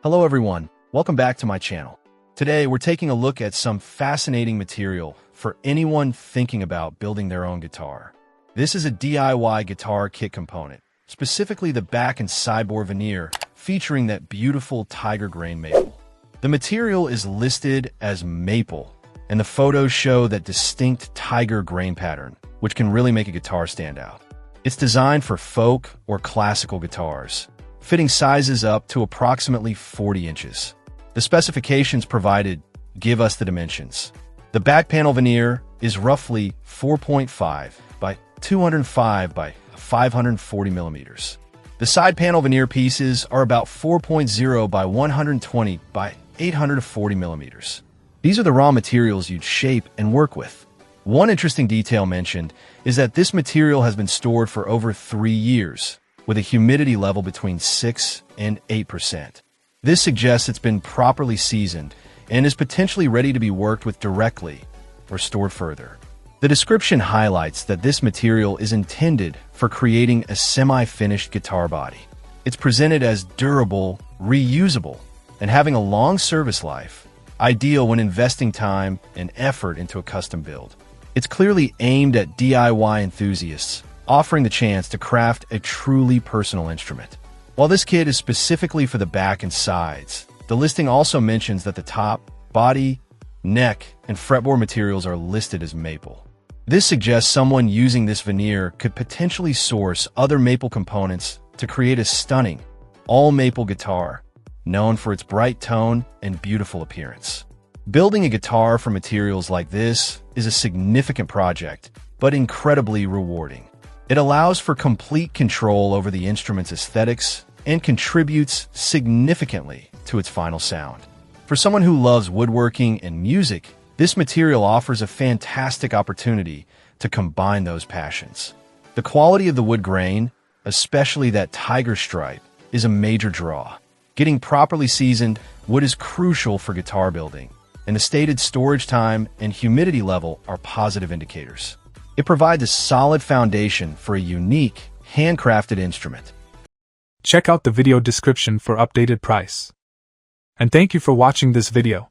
Hello everyone, welcome back to my channel. Today we're taking a look at some fascinating material for anyone thinking about building their own guitar. This is a DIY guitar kit component, specifically the back and sidebore veneer featuring that beautiful tiger grain maple. The material is listed as maple, and the photos show that distinct tiger grain pattern, which can really make a guitar stand out. It's designed for folk or classical guitars, fitting sizes up to approximately 40 inches. The specifications provided give us the dimensions. The back panel veneer is roughly 4.5 by 205 by 540 millimeters. The side panel veneer pieces are about 4.0 by 120 by 840 millimeters. These are the raw materials you'd shape and work with. One interesting detail mentioned is that this material has been stored for over 3 years, with a humidity level between 6 and 8%. This suggests it's been properly seasoned and is potentially ready to be worked with directly or stored further. The description highlights that this material is intended for creating a semi-finished guitar body. It's presented as durable, reusable, and having a long service life, ideal when investing time and effort into a custom build. It's clearly aimed at DIY enthusiasts, offering the chance to craft a truly personal instrument. While this kit is specifically for the back and sides, the listing also mentions that the top, body, neck, and fretboard materials are listed as maple. This suggests someone using this veneer could potentially source other maple components to create a stunning, all-maple guitar, known for its bright tone and beautiful appearance. Building a guitar from materials like this is a significant project, but incredibly rewarding. It allows for complete control over the instrument's aesthetics and contributes significantly to its final sound. For someone who loves woodworking and music, this material offers a fantastic opportunity to combine those passions. The quality of the wood grain, especially that tiger stripe, is a major draw. Getting properly seasoned wood is crucial for guitar building, and the stated storage time and humidity level are positive indicators. It provides a solid foundation for a unique, handcrafted instrument. Check out the video description for updated price. And thank you for watching this video.